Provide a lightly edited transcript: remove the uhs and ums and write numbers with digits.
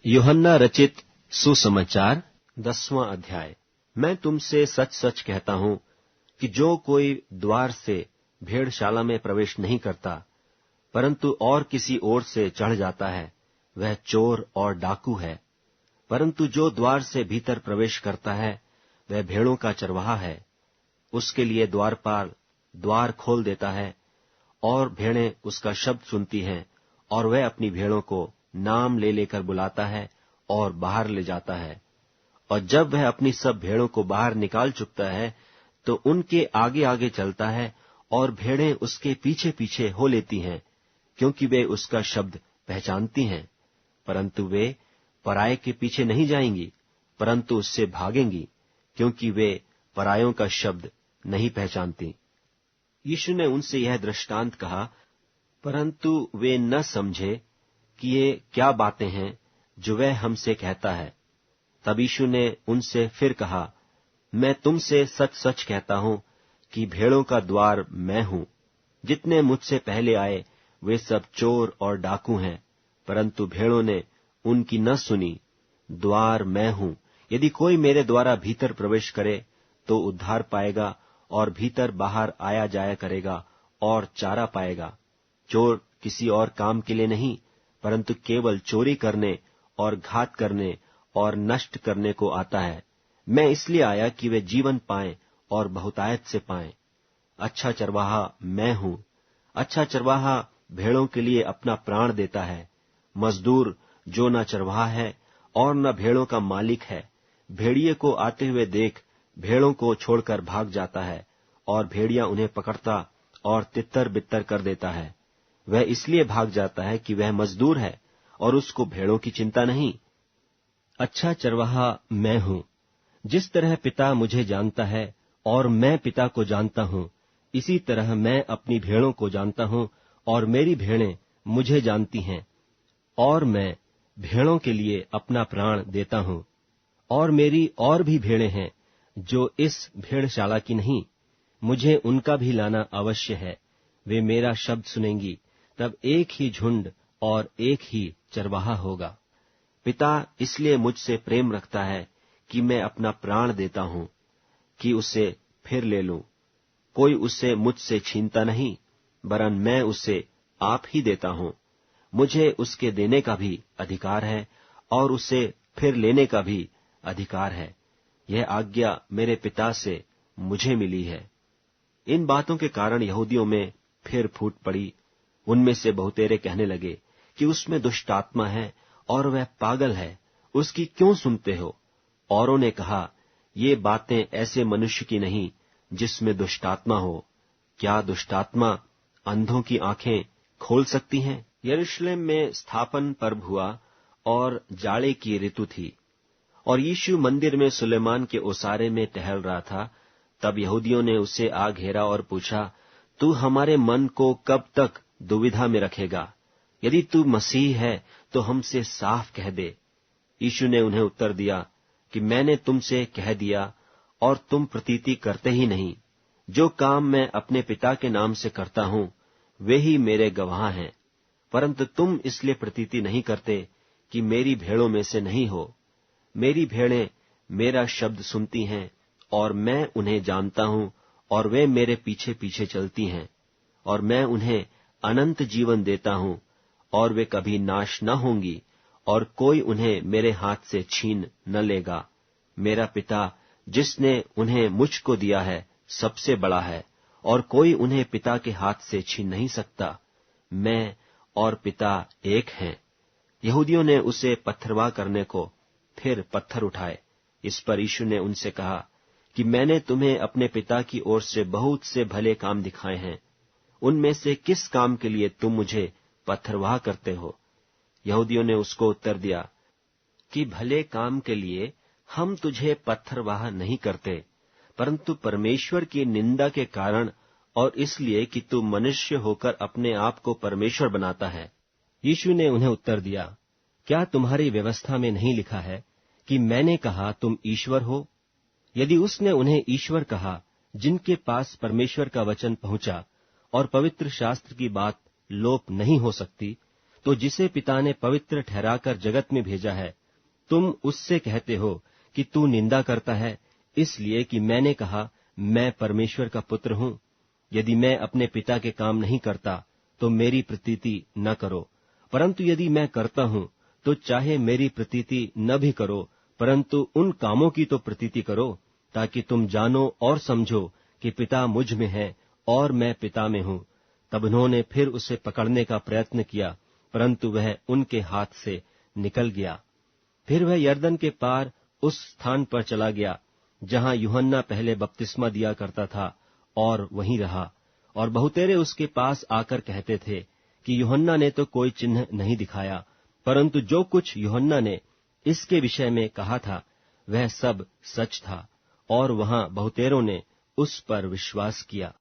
यूहन्ना रचित सुसमाचार 10वां अध्याय। मैं तुमसे सच सच कहता हूं कि जो कोई द्वार से भेड़शाला में प्रवेश नहीं करता, परंतु और किसी ओर से चढ़ जाता है, वह चोर और डाकू है। परंतु जो द्वार से भीतर प्रवेश करता है, वह भेड़ों का चरवाहा है। उसके लिए द्वारपाल द्वार खोल देता है, और भेड़ें उसका शब्द सुनती हैं, और वह अपनी भेड़ों को नाम ले लेकर बुलाता है और बाहर ले जाता है। और जब वह अपनी सब भेड़ों को बाहर निकाल चुकता है, तो उनके आगे आगे चलता है, और भेड़ें उसके पीछे पीछे हो लेती हैं, क्योंकि वे उसका शब्द पहचानती हैं। परंतु वे पराये के पीछे नहीं जाएंगी, परंतु उससे भागेंगी, क्योंकि वे परायों का शब्द नहीं पहचानती। यीशु ने उनसे यह दृष्टांत कहा, परंतु वे न समझे कि ये क्या बातें हैं जो वह हमसे कहता है। तब यीशु ने उनसे फिर कहा, मैं तुमसे सच सच कहता हूं कि भेड़ों का द्वार मैं हूं। जितने मुझसे पहले आए वे सब चोर और डाकू हैं, परंतु भेड़ों ने उनकी न सुनी। द्वार मैं हूं। यदि कोई मेरे द्वारा भीतर प्रवेश करे तो उद्धार पाएगा, और भीतर बाहर आया जाया करेगा और चारा पाएगा। चोर किसी और काम के लिए नहीं, परंतु केवल चोरी करने और घात करने और नष्ट करने को आता है। मैं इसलिए आया कि वे जीवन पाएं और बहुतायत से पाएं। अच्छा चरवाहा मैं हूं। अच्छा चरवाहा भेड़ों के लिए अपना प्राण देता है। मजदूर जो न चरवाहा है और न भेड़ों का मालिक है, भेड़िए को आते हुए देख भेड़ों को छोड़कर भाग जाता है, और भेड़िया उन्हें पकड़ता और तितर बित्तर कर देता है। वह इसलिए भाग जाता है कि वह मजदूर है और उसको भेड़ों की चिंता नहीं। अच्छा चरवाहा मैं हूं। जिस तरह पिता मुझे जानता है और मैं पिता को जानता हूं, इसी तरह मैं अपनी भेड़ों को जानता हूं, और मेरी भेड़ें मुझे जानती हैं, और मैं भेड़ों के लिए अपना प्राण देता हूं। और मेरी और भी भेड़ें हैं जो इस भेड़शाला की नहीं, मुझे उनका भी लाना अवश्य है। वे मेरा शब्द सुनेंगी, तब एक ही झुंड और एक ही चरवाहा होगा। पिता इसलिए मुझसे प्रेम रखता है कि मैं अपना प्राण देता हूं कि उसे फिर ले लूं। कोई उसे मुझसे छीनता नहीं, वरन मैं उसे आप ही देता हूं। मुझे उसके देने का भी अधिकार है और उसे फिर लेने का भी अधिकार है। यह आज्ञा मेरे पिता से मुझे मिली है। इन बातों के कारण यहूदियों में फिर फूट पड़ी। उनमें से बहुतेरे कहने लगे कि उसमें दुष्ट आत्मा है और वह पागल है, उसकी क्यों सुनते हो? औरों ने कहा, ये बातें ऐसे मनुष्य की नहीं जिसमें दुष्टात्मा हो। क्या दुष्टात्मा अंधों की आंखें खोल सकती हैं? यरूशलेम में स्थापन पर्व हुआ और जाड़े की ऋतु थी, और यीशु मंदिर में सुलेमान के ओसारे में टहल रहा था। तब यहूदियों ने उसे आ घेरा और पूछा, तू हमारे मन को कब तक दुविधा में रखेगा? यदि तू मसीह है तो हमसे साफ कह दे। यीशु ने उन्हें उत्तर दिया कि मैंने तुमसे कह दिया और तुम प्रतीति करते ही नहीं। जो काम मैं अपने पिता के नाम से करता हूं, वे ही मेरे गवाह हैं। परंतु तुम इसलिए प्रतीति नहीं करते कि मेरी भेड़ों में से नहीं हो। मेरी भेड़ें मेरा शब्द सुनती हैं, और मैं उन्हें जानता हूं, और वे मेरे पीछे पीछे चलती हैं, और मैं उन्हें अनंत जीवन देता हूं, और वे कभी नाश न होंगी, और कोई उन्हें मेरे हाथ से छीन न लेगा। मेरा पिता जिसने उन्हें मुझको दिया है सबसे बड़ा है, और कोई उन्हें पिता के हाथ से छीन नहीं सकता। मैं और पिता एक हैं। यहूदियों ने उसे पत्थरवाह करने को फिर पत्थर उठाए। इस पर यीशु ने उनसे कहा कि मैंने तुम्हें अपने पिता की ओर से बहुत से भले काम दिखाए हैं, उनमें से किस काम के लिए तुम मुझे पत्थरवाह करते हो? यहूदियों ने उसको उत्तर दिया कि भले काम के लिए हम तुझे पत्थरवाह नहीं करते, परंतु परमेश्वर की निंदा के कारण, और इसलिए कि तू मनुष्य होकर अपने आप को परमेश्वर बनाता है। यीशु ने उन्हें उत्तर दिया, क्या तुम्हारी व्यवस्था में नहीं लिखा है कि मैंने कहा तुम ईश्वर हो? यदि उसने उन्हें ईश्वर कहा जिनके पास परमेश्वर का वचन पहुंचा और पवित्र शास्त्र की बात लोप नहीं हो सकती, तो जिसे पिता ने पवित्र ठहराकर जगत में भेजा है, तुम उससे कहते हो कि तू निंदा करता है, इसलिए कि मैंने कहा मैं परमेश्वर का पुत्र हूं। यदि मैं अपने पिता के काम नहीं करता तो मेरी प्रतीति न करो, परंतु यदि मैं करता हूं तो चाहे मेरी प्रतीति न भी करो, परंतु उन कामों की तो प्रतीति करो, ताकि तुम जानो और समझो कि पिता मुझ में है और मैं पिता में हूं। तब उन्होंने फिर उसे पकड़ने का प्रयत्न किया, परंतु वह उनके हाथ से निकल गया। फिर वह यरदन के पार उस स्थान पर चला गया जहां यूहन्ना पहले बपतिस्मा दिया करता था, और वहीं रहा। और बहुतेरे उसके पास आकर कहते थे कि यूहन्ना ने तो कोई चिन्ह नहीं दिखाया, परंतु जो कुछ यूहन्ना ने इसके विषय में कहा था वह सब सच था। और वहां बहुतेरों ने उस पर विश्वास किया।